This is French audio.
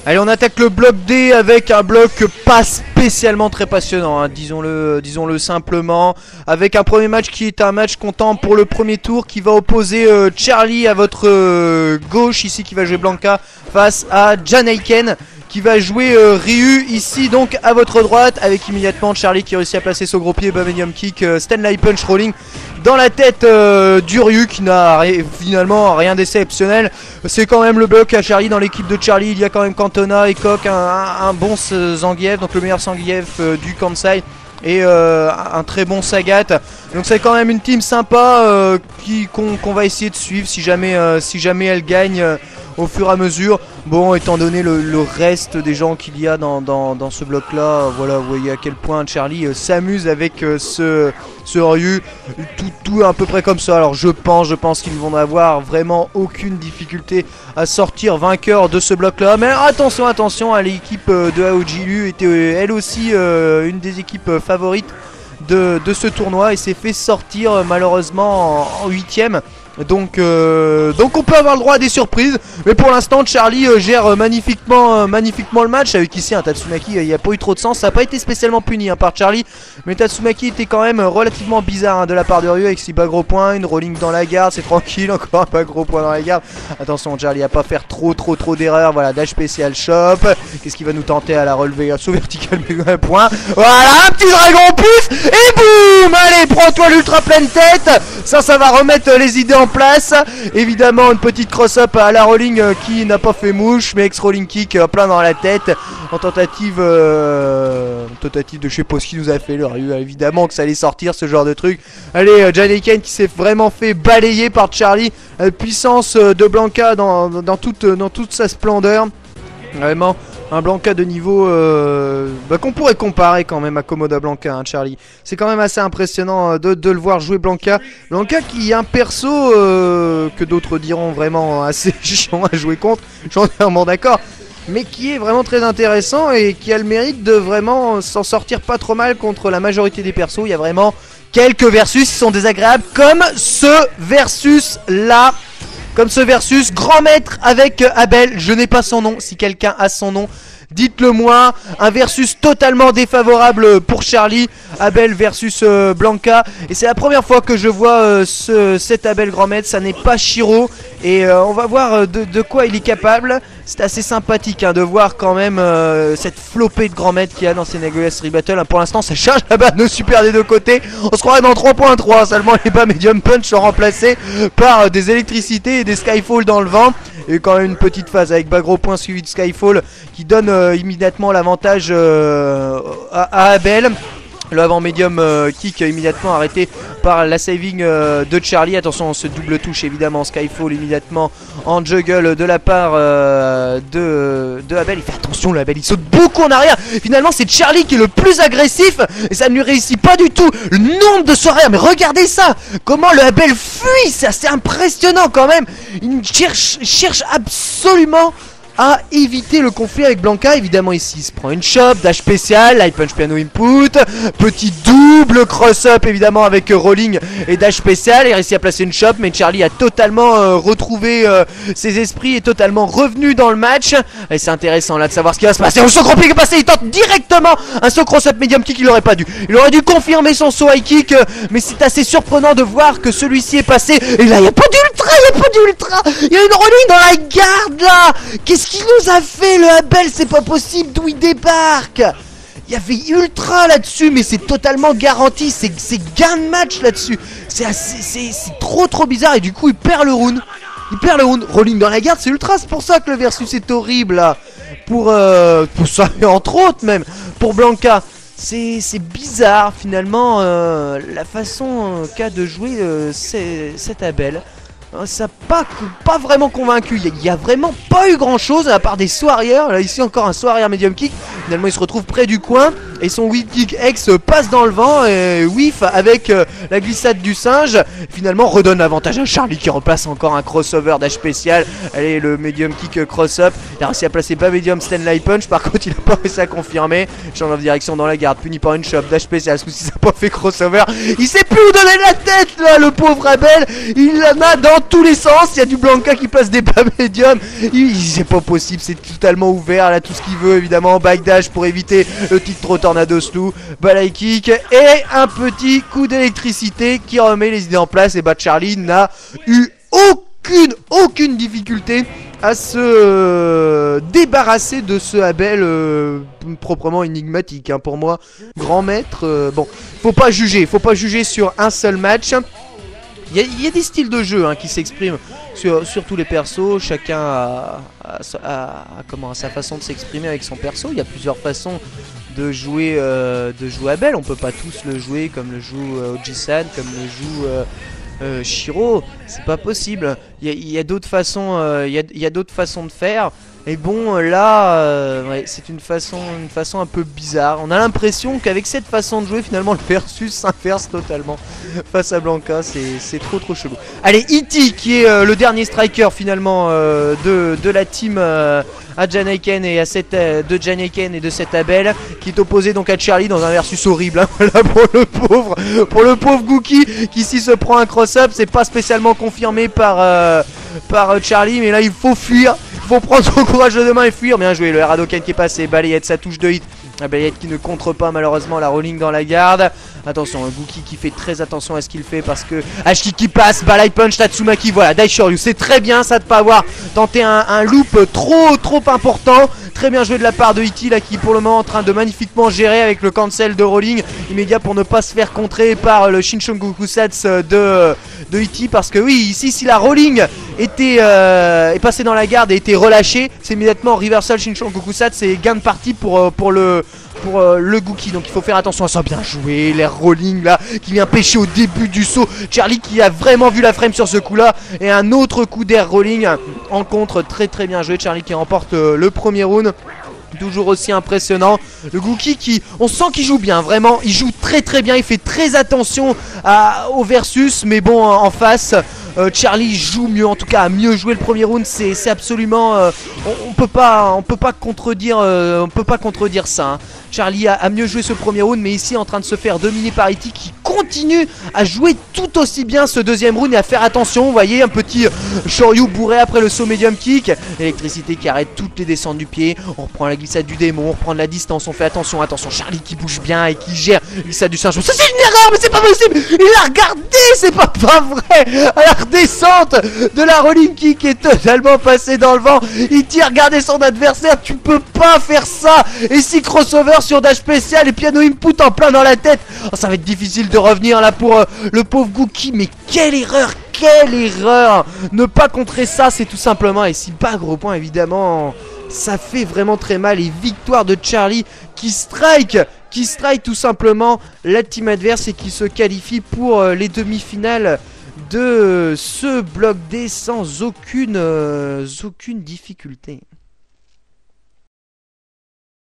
Allez, on attaque le bloc D avec un bloc pas spécialement très passionnant, hein, disons-le simplement. Avec un premier match qui est un match comptant pour le premier tour, qui va opposer Charlie à votre gauche ici, qui va jouer Blanka, face à Janeiken qui va jouer Ryu ici donc à votre droite, avec immédiatement Charlie qui réussit à placer son gros pied, medium kick, Stanley Punch rolling dans la tête du Ryu, qui n'a finalement rien d'exceptionnel. C'est quand même le bloc à Charlie. Dans l'équipe de Charlie, il y a quand même Cantona et Koch, un bon Zangief, donc le meilleur Zangief du Kansai, et un très bon Sagat. Donc c'est quand même une team sympa qu'on va essayer de suivre si jamais elle gagne au fur et à mesure. Bon, étant donné le reste des gens qu'il y a dans ce bloc là, voilà, vous voyez à quel point Charlie s'amuse avec ce Ryu, tout à peu près comme ça. Alors je pense qu'ils vont avoir vraiment aucune difficulté à sortir vainqueur de ce bloc là. Mais attention, hein, l'équipe de Aojilu était elle aussi une des équipes favorites de ce tournoi et s'est fait sortir malheureusement en 8ème. Donc on peut avoir le droit à des surprises. Mais pour l'instant Charlie gère magnifiquement le match. Avec ici un Tatsumaki, il n'y a pas eu trop de sens. Ça n'a pas été spécialement puni par Charlie. Mais Tatsumaki était quand même relativement bizarre de la part de Ryu, avec 6 bas gros points, une rolling dans la garde, c'est tranquille, encore un bas gros point dans la garde. Attention Charlie à pas faire trop d'erreurs. Voilà, dash spécial shop. Qu'est-ce qu'il va nous tenter à la relever, saut vertical mais un point. Voilà, un petit dragon pif. Et boum. Allez, prends-toi l'ultra pleine tête. Ça va remettre les idées en place. Évidemment une petite cross-up à la rolling qui n'a pas fait mouche, mais ex-rolling kick plein dans la tête en tentative de je sais pas ce qu'il nous a fait le Ryu. Évidemment que ça allait sortir ce genre de truc. Allez, Janeiken qui s'est vraiment fait balayer par Charlie. Puissance de Blanka dans toute sa splendeur. Vraiment un Blanka de niveau qu'on pourrait comparer quand même à Komoda Blanka, hein, Charlie. C'est quand même assez impressionnant de le voir jouer Blanka. Blanka qui est un perso que d'autres diront vraiment assez chiant à jouer contre, j'en suis vraiment d'accord, mais qui est vraiment très intéressant et qui a le mérite de vraiment s'en sortir pas trop mal contre la majorité des persos. Il y a vraiment quelques versus qui sont désagréables, comme ce versus là. Comme ce versus grand maître avec Abel, je n'ai pas son nom, si quelqu'un a son nom, dites-le moi. Un versus totalement défavorable pour Charlie, Abel versus Blanka. Et c'est la première fois que je vois cet Abel grand maître, ça n'est pas Shiro. Et on va voir de quoi il est capable. C'est assez sympathique de voir quand même cette flopée de grand maître qu'il y a dans ces Nagoya Street Battle. Pour l'instant ça charge la balle de super des deux côtés. On se croirait dans 3.3, seulement les bas medium punch sont remplacés par des électricités et des skyfall dans le vent. Et quand même une petite phase avec bas gros point suivi de skyfall qui donne immédiatement l'avantage à Abel. Le avant médium kick immédiatement arrêté par la saving de Charlie. Attention, ce double touche évidemment, Skyfall immédiatement en juggle de la part de Abel. Il fait attention, le Abel il saute beaucoup en arrière. Finalement c'est Charlie qui est le plus agressif et ça ne lui réussit pas du tout. Le nombre de sauts arrière, mais regardez ça, comment le Abel fuit, c'est assez impressionnant quand même. Il cherche absolument à éviter le conflit avec Blanka. Évidemment ici il se prend une chop, dash spécial, light punch piano input, petit double cross-up évidemment avec rolling et dash spécial. Il réussit à placer une chop, mais Charlie a totalement retrouvé ses esprits et totalement revenu dans le match. Et c'est intéressant là de savoir ce qui va se passer. Le saut grand kick est passé, il tente directement un saut cross-up medium kick, il aurait pas dû. Il aurait dû confirmer son saut high kick, mais c'est assez surprenant de voir que celui-ci est passé. Et là il n'y a pas d'ultra, il y a une rolling dans la garde là. Qu'est-ce qu'il nous a fait le Abel? C'est pas possible, d'où il débarque. Il y avait ultra là-dessus, mais c'est totalement garanti. C'est gain de match là-dessus. C'est trop bizarre. Et du coup il perd le round. Rolling dans la garde, c'est ultra. C'est pour ça que le versus est horrible là. Pour ça, entre autres même pour Blanka. C'est bizarre finalement la façon qu'a de jouer cet Abel. Ça n'a pas vraiment convaincu. Il n'y a vraiment pas eu grand chose à part des sauts arrière. Là ici encore un saut arrière medium kick. Finalement il se retrouve près du coin. et son whip kick X passe dans le vent et whiff avec la glissade du singe. Finalement redonne l'avantage à Charlie qui replace encore un crossover dash spécial. Allez, le medium kick cross-up. Il a réussi à placer pas medium Stanley punch. Par contre il a pas réussi à confirmer. Change of direction dans la garde, puni par une chop, dash spécial. Si ça n'a pas fait crossover, il sait plus où donner la tête là, le pauvre Abel. Il en a dans tous les sens. Il y a du Blanca qui place des pas médium. C'est pas possible, c'est totalement ouvert là, tout ce qu'il veut évidemment. Backdash pour éviter le titre tornado slew, balai kick et un petit coup d'électricité qui remet les idées en place. Et bah Charlie n'a eu aucune difficulté à se débarrasser de ce Abel proprement énigmatique hein, pour moi. Grand maître, bon, faut pas juger sur un seul match. Il y a des styles de jeu hein, qui s'expriment sur tous les persos. Chacun a sa façon de s'exprimer avec son perso. Il y a plusieurs façons de jouer Abel. On peut pas tous le jouer comme le joue Oji-san, comme le joue Shiro. C'est pas possible. Il y a d'autres façons. Il y a d'autres façons de faire. Et bon là ouais, c'est une façon un peu bizarre. On a l'impression qu'avec cette façon de jouer finalement le versus s'inverse totalement face à Blanca. C'est trop chelou. Allez, E.T. qui est le dernier striker finalement de la team à Janaiken et à de Janaiken et de cet Abel, qui est opposé donc à Charlie dans un versus horrible hein. Voilà pour le pauvre Gookie qui ici se prend un cross-up. C'est pas spécialement confirmé par Charlie, mais là il faut fuir. Faut prendre son courage de demain et fuir. Bien joué, le Haradoken qui est passé. Balayette, sa touche de hit. La balayette qui ne contre pas malheureusement la rolling dans la garde. Attention, un Gookie qui fait très attention à ce qu'il fait parce que Ashiki qui passe, balai punch, Tatsumaki, voilà, Daishoryu. C'est très bien ça de pas avoir tenté un loop trop important. Très bien joué de la part de Iti là qui pour le moment est en train de magnifiquement gérer avec le cancel de rolling immédiat pour ne pas se faire contrer par le Shinshogokusatsu de Iti. Parce que oui, ici si la rolling est passée dans la garde et était relâchée, c'est immédiatement reversal Shinshogokusatsu et gain de partie pour le Gookie. Donc il faut faire attention à ça. Bien joué, l'air rolling là qui vient pêcher au début du saut. Charlie qui a vraiment vu la frame sur ce coup là. Et un autre coup d'air rolling en contre. Très bien joué. Charlie qui remporte le premier round. Toujours aussi impressionnant. Le Gookie qui, on sent qu'il joue bien, vraiment. Il joue très bien. Il fait très attention au versus. Mais bon, en face, Charlie joue mieux, en tout cas a mieux joué le premier round. C'est absolument, on peut pas contredire ça hein. Charlie a mieux joué ce premier round, mais ici en train de se faire dominer par Iti qui continue à jouer tout aussi bien ce deuxième round et à faire attention. Vous voyez un petit Shoryu bourré après le saut medium kick. L'électricité qui arrête toutes les descentes du pied. On reprend la glissade du démon, on reprend de la distance, on fait attention. Charlie qui bouge bien et qui gère la glissade du singe. Ça c'est une erreur, mais c'est pas possible. Il a regardé, c'est pas vrai. À la redescente de la rolling kick est totalement passée dans le vent. Iti a regardé son adversaire, tu peux pas faire ça. Et si crossover sur dash spécial et piano input en plein dans la tête. Oh, ça va être difficile de revenir là pour le pauvre Gookie. Mais quelle erreur, ne pas contrer ça, c'est tout simplement. Et si pas gros point évidemment, ça fait vraiment très mal. Et victoire de Charlie qui strike tout simplement la team adverse et qui se qualifie pour les demi-finales de ce bloc D sans aucune difficulté.